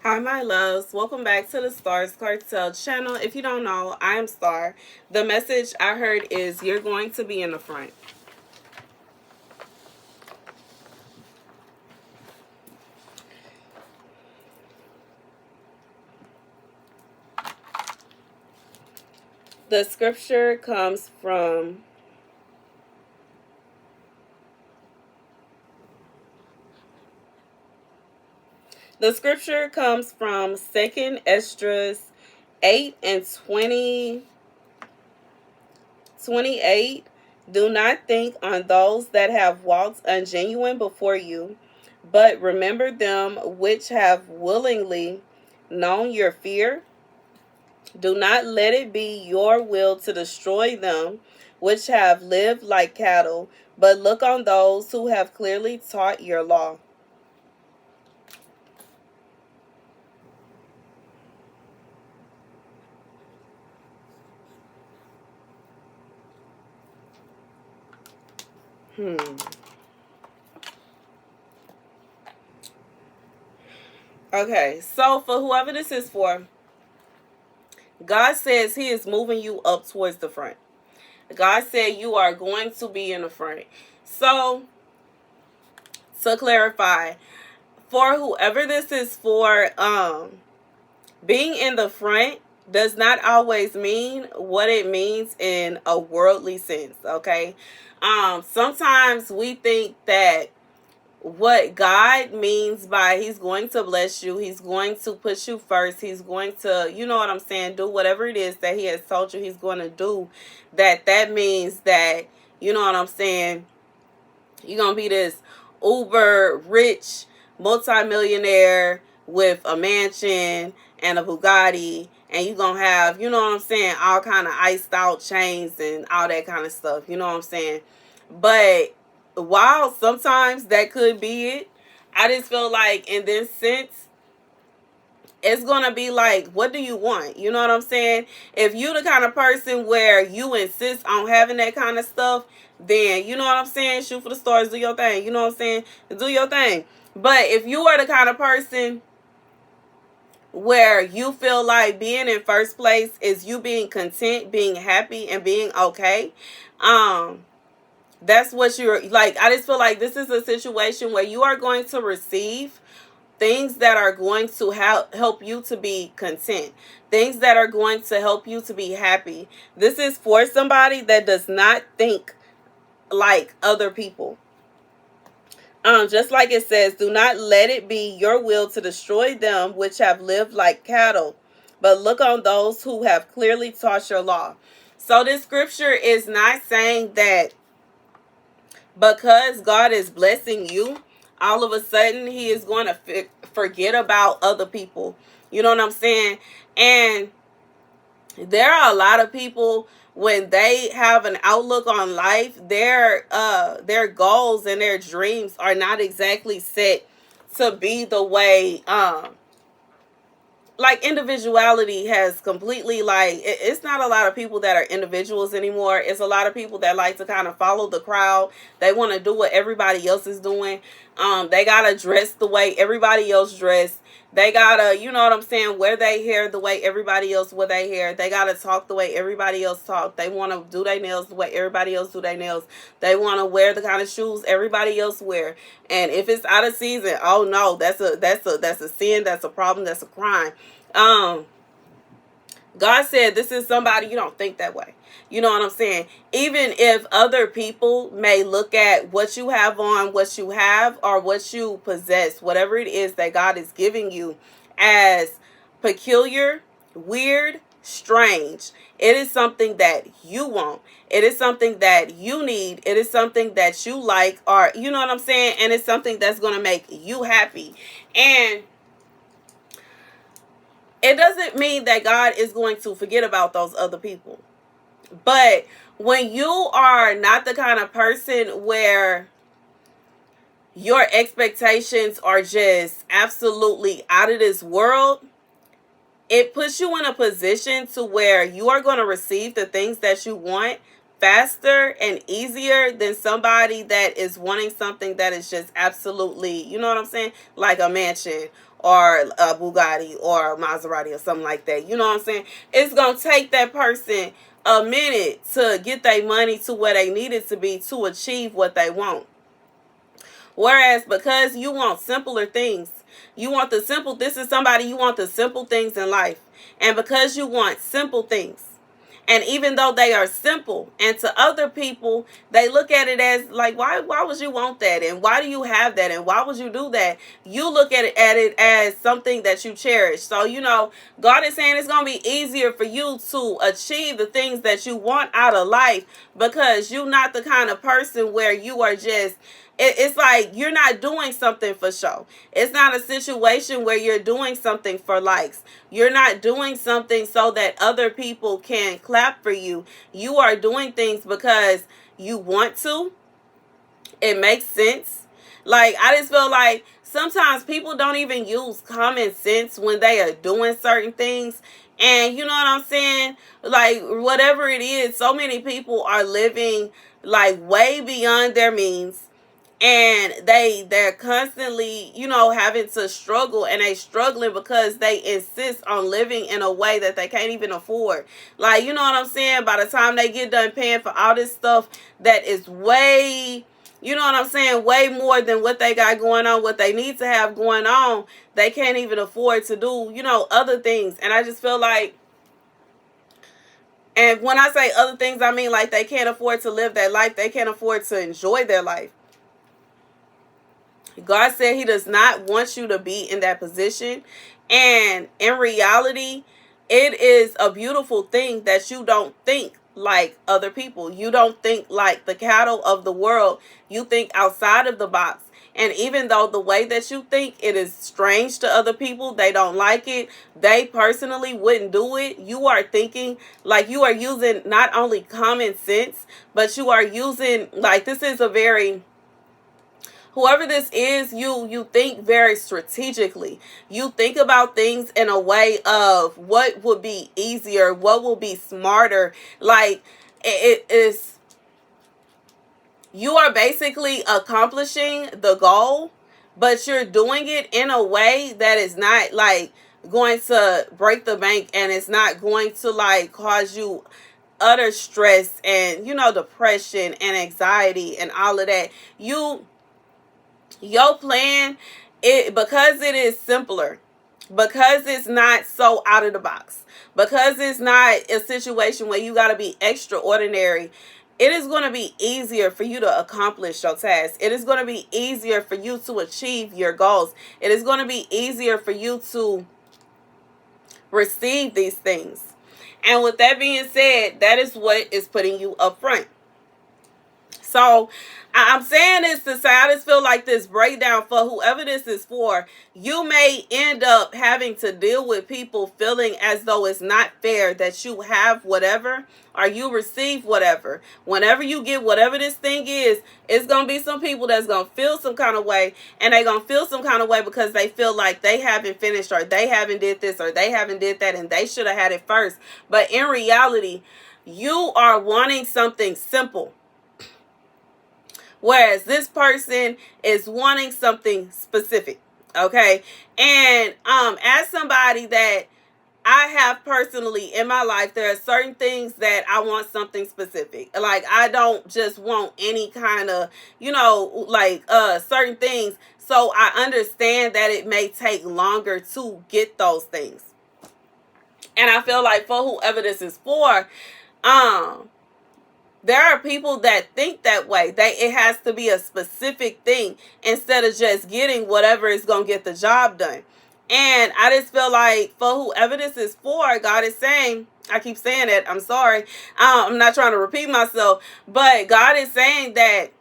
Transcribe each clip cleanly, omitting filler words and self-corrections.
Hi, my loves. Welcome back to the Starscartel channel. If you don't know, I am Star. The message I heard is you're going to be in the front. The scripture comes from Second Esdras 8 and 28. Do not think on those that have walked ungenuine before you, but remember them which have willingly known your fear. Do not let it be your will to destroy them which have lived like cattle, but look on those who have clearly taught your law. Okay, so for whoever this is for, God says he is moving you up towards the front. God said you are going to be in the front. So, to clarify, for whoever this is for, being in the front does not always mean what it means in a worldly sense, okay? Sometimes we think that what God means by he's going to bless you, he's going to put you first, he's going to, you know what I'm saying, do whatever it is that he has told you he's going to do, that means that, you know what I'm saying, you're going to be this uber rich multimillionaire with a mansion and a Bugatti, and you're going to have, you know what I'm saying, all kind of iced out chains and all that kind of stuff, you know what I'm saying. But while sometimes that could be it, I just feel like in this sense, it's going to be like, what do you want? You know what I'm saying? If you the kind of person where you insist on having that kind of stuff, then, you know what I'm saying? Shoot for the stars, do your thing. You know what I'm saying? Do your thing. But if you are the kind of person where you feel like being in first place is you being content, being happy, and being okay, that's what you're like. I just feel like this is a situation where you are going to receive things that are going to help you to be content, things that are going to help you to be happy. This is for somebody that does not think like other people. Just like it says, do not let it be your will to destroy them which have lived like cattle, but look on those who have clearly taught your law. So this scripture is not saying that because God is blessing you, all of a sudden he is going to forget about other people. You know what I'm saying? And there are a lot of people, when they have an outlook on life, their goals and their dreams are not exactly set to be the way like individuality has completely, like, it's not a lot of people that are individuals anymore. It's a lot of people that like to kind of follow the crowd. They want to do what everybody else is doing. They gotta dress the way everybody else dress. They gotta, you know what I'm saying, wear their hair the way everybody else wear their hair. They gotta talk the way everybody else talk. They want to do their nails the way everybody else do their nails. They want to wear the kind of shoes everybody else wear. And if it's out of season, oh no, that's a sin, that's a problem, that's a crime. God said this is somebody, you don't think that way. You know what I'm saying? Even if other people may look at what you have on, what you have, or what you possess, whatever it is that God is giving you, as peculiar, weird, strange, it is something that you want. It is something that you need. It is something that you like, or you know what I'm saying? And it's something that's going to make you happy. And it doesn't mean that God is going to forget about those other people. But when you are not the kind of person where your expectations are just absolutely out of this world, it puts you in a position to where you are going to receive the things that you want faster and easier than somebody that is wanting something that is just absolutely, you know what I'm saying, like a mansion or a Bugatti or a Maserati or something like that. You know what I'm saying? It's going to take that person a minute to get their money to where they need it to be to achieve what they want. Whereas because you want simpler things, you want the simple, this is somebody, you want the simple things in life. And because you want simple things, and even though they are simple, and to other people, they look at it as like, why would you want that? And why do you have that? And why would you do that? You look at it as something that you cherish. So, you know, God is saying it's going to be easier for you to achieve the things that you want out of life, because you're not the kind of person where you are just, it's like you're not doing something for show. It's not a situation where you're doing something for likes. You're not doing something so that other people can clap for you. You are doing things because you want to. It makes sense. Like, I just feel like sometimes people don't even use common sense when they are doing certain things. And you know what I'm saying? Like, whatever it is, so many people are living like way beyond their means. And they're constantly, you know, having to struggle, and they struggling because they insist on living in a way that they can't even afford. Like, you know what I'm saying? By the time they get done paying for all this stuff that is way, you know what I'm saying, way more than what they got going on, what they need to have going on, they can't even afford to do, you know, other things. And I just feel like, and when I say other things, I mean like they can't afford to live their life. They can't afford to enjoy their life. God said he does not want you to be in that position. And in reality, it is a beautiful thing that you don't think like other people. You don't think like the cattle of the world. You think outside of the box. And even though the way that you think it is strange to other people, they don't like it, they personally wouldn't do it, you are thinking like you are using not only common sense, but you are using, like, this is a very, whoever this is, you think very strategically. You think about things in a way of what would be easier, what will be smarter. Like, it is, you are basically accomplishing the goal, but you're doing it in a way that is not like going to break the bank, and it's not going to like cause you utter stress and, you know, depression and anxiety and all of that. Your plan, because it is simpler, because it's not so out of the box, because it's not a situation where you got to be extraordinary, it is going to be easier for you to accomplish your task. It is going to be easier for you to achieve your goals. It is going to be easier for you to receive these things. And with that being said, that is what is putting you up front. So I'm saying this to say, I just feel like this breakdown, for whoever this is for, you may end up having to deal with people feeling as though it's not fair that you have whatever or you receive whatever. Whenever you get whatever this thing is, it's going to be some people that's going to feel some kind of way, and they're going to feel some kind of way because they feel like they haven't finished, or they haven't did this, or they haven't did that, and they should have had it first. But in reality, you are wanting something simple, whereas this person is wanting something specific. Okay. And as somebody that I have personally in my life, there are certain things that I want something specific. Like, I don't just want any kind of, you know, like certain things. So I understand that it may take longer to get those things. And I feel like for whoever this is for, there are people that think that way. It has to be a specific thing instead of just getting whatever is going to get the job done. And I just feel like for whoever this is for, God is saying, I keep saying it, I'm sorry, I'm not trying to repeat myself, but God is saying that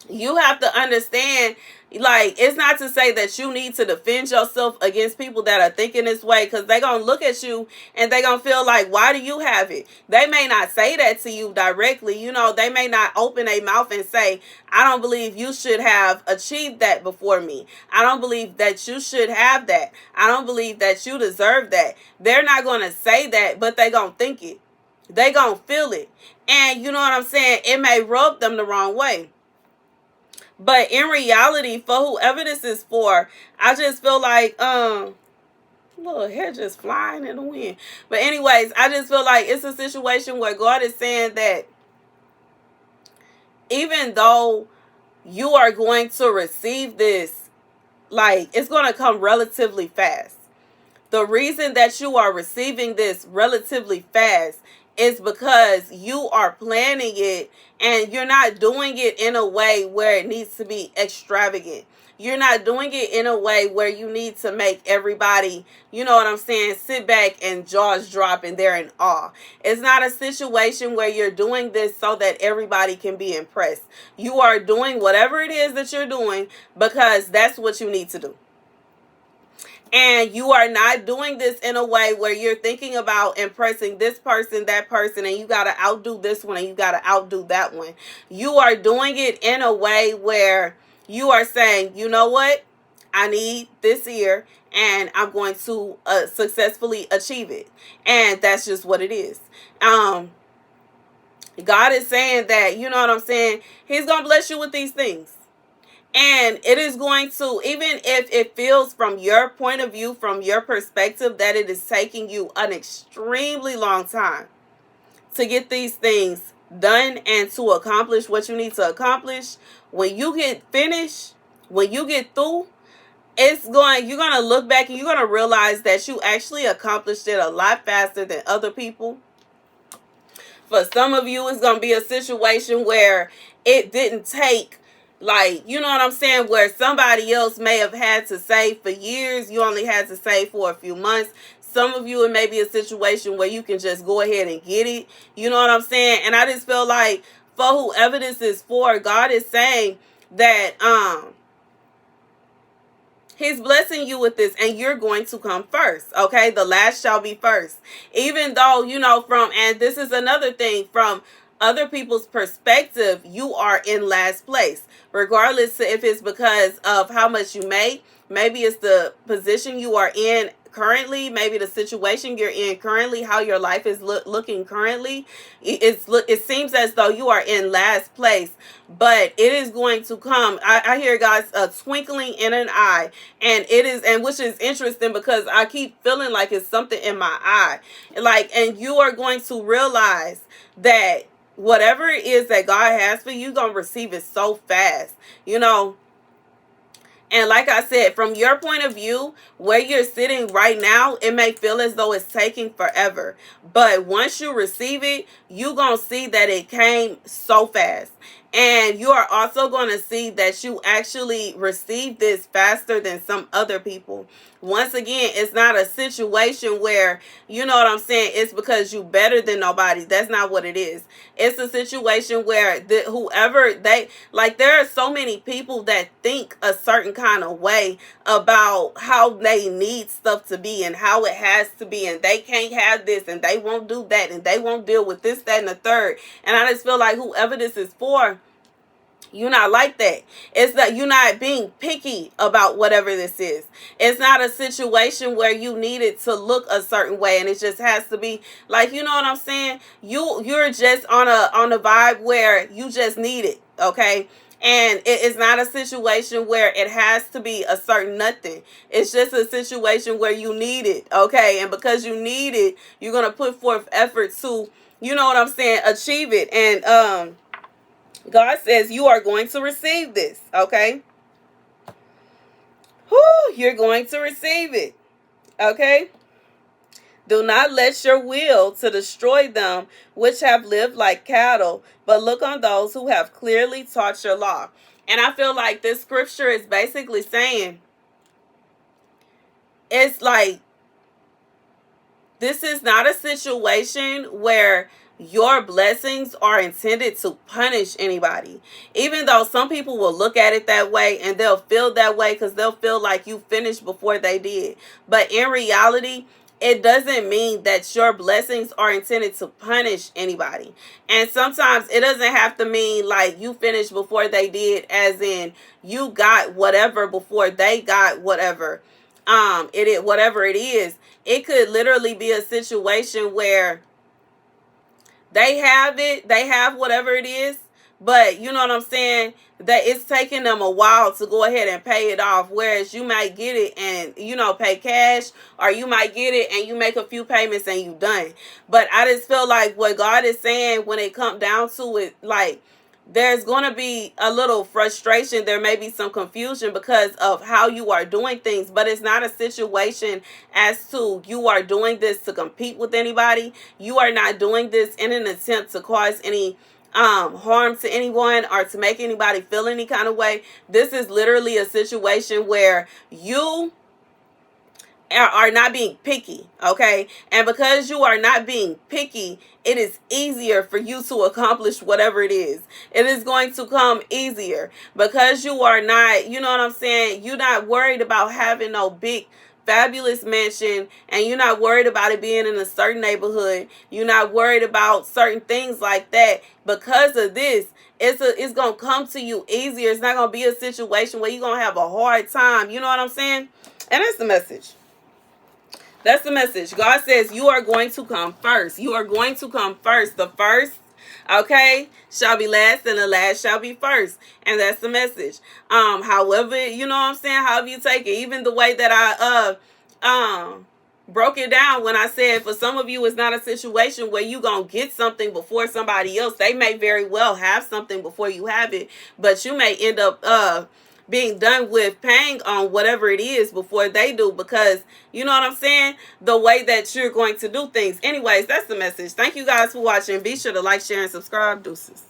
you have to understand, like, it's not to say that you need to defend yourself against people that are thinking this way, because they're going to look at you and they're going to feel like, why do you have it? They may not say that to you directly. You know, they may not open their mouth and say, I don't believe you should have achieved that before me. I don't believe that you should have that. I don't believe that you deserve that. They're not going to say that, but they're going to think it. They're going to feel it. And you know what I'm saying? It may rub them the wrong way. But in reality, for whoever this is for, I just feel like little hair just flying in the wind. But anyways, I just feel like it's a situation where God is saying that even though you are going to receive this, like, it's going to come relatively fast. The reason that you are receiving this relatively fast is because you are planning it and you're not doing it in a way where it needs to be extravagant. You're not doing it in a way where you need to make everybody, you know what I'm saying, sit back and jaws drop and they're in awe. It's not a situation where you're doing this so that everybody can be impressed. You are doing whatever it is that you're doing because that's what you need to do. And you are not doing this in a way where you're thinking about impressing this person, that person, and you got to outdo this one and you got to outdo that one. You are doing it in a way where you are saying, you know what? I need this year and I'm going to successfully achieve it. And that's just what it is. God is saying that, you know what I'm saying? He's going to bless you with these things. And it is going to, even if it feels from your point of view, from your perspective, that it is taking you an extremely long time to get these things done and to accomplish what you need to accomplish. When you get finished, when you get through, you're going to look back and you're going to realize that you actually accomplished it a lot faster than other people. For some of you, it's going to be a situation where it didn't take, like, you know what I'm saying, where somebody else may have had to save for years. You only had to save for a few months. Some of you, it may be a situation where you can just go ahead and get it. You know what I'm saying? And I just feel like for whoever this is for, God is saying that He's blessing you with this and you're going to come first. Okay. The last shall be first. Even though, you know, and this is another thing, from other people's perspective, you are in last place. Regardless if it's because of how much you make, maybe it's the position you are in currently, maybe the situation you're in currently, how your life is looking currently. It seems as though you are in last place, but it is going to come. I hear God's twinkling in an eye, and it is, and which is interesting because I keep feeling like it's something in my eye, and you are going to realize that whatever it is that God has for you, you're going to receive it so fast, you know. And like I said, from your point of view, where you're sitting right now, it may feel as though it's taking forever. But once you receive it, you're going to see that it came so fast. And you are also going to see that you actually received this faster than some other people. Once again, it's not a situation where, you know what I'm saying, it's because you better than nobody. That's not what it is. It's a situation where there are so many people that think a certain kind of way about how they need stuff to be and how it has to be, and they can't have this and they won't do that and they won't deal with this, that, and the third. And I just feel like whoever this is for, you're not like that. It's that you're not being picky about whatever this is. It's not a situation where you need it to look a certain way and it just has to be like, you know what I'm saying? You're just on a vibe where you just need it, okay? And it's not a situation where it has to be a certain nothing. It's just a situation where you need it, okay? And because you need it, you're going to put forth effort to, you know what I'm saying, achieve it. And God says you are going to receive this, okay? You're going to receive it, okay? Do not let your will to destroy them which have lived like cattle, but look on those who have clearly taught your law. And I feel like this scripture is basically saying, it's like, this is not a situation where your blessings are intended to punish anybody. Even though some people will look at it that way and they'll feel that way because they'll feel like you finished before they did. But in reality, it doesn't mean that your blessings are intended to punish anybody. And sometimes it doesn't have to mean like you finished before they did, as in you got whatever before they got whatever. Whatever it is. It could literally be a situation where they have whatever it is, but you know what I'm saying, that it's taking them a while to go ahead and pay it off, whereas you might get it and, you know, pay cash, or you might get it and you make a few payments and you done. But I just feel like what God is saying when it comes down to it, like, there's going to be a little frustration. There may be some confusion because of how you are doing things, but it's not a situation as to you are doing this to compete with anybody. You are not doing this in an attempt to cause any harm to anyone or to make anybody feel any kind of way. This is literally a situation where you are not being picky, okay? And because you are not being picky, it is easier for you to accomplish whatever it is. It is going to come easier because you are not, you know what I'm saying, you're not worried about having no big fabulous mansion, and you're not worried about it being in a certain neighborhood. You're not worried about certain things like that. Because of this, it's gonna come to you easier. It's not gonna be a situation where you're gonna have a hard time. You know what I'm saying? And that's the message. That's the message. God says you are going to come first. You are going to come first. The first, okay, shall be last, and the last shall be first. And that's the message. However, you know what I'm saying, however you take it, even the way that I broke it down when I said for some of you it's not a situation where you gonna get something before somebody else. They may very well have something before you have it, but you may end up being done with paying on whatever it is before they do, because you know what I'm saying, the way that you're going to do things. Anyways, that's the message. Thank you guys for watching. Be sure to like, share, and subscribe. Deuces.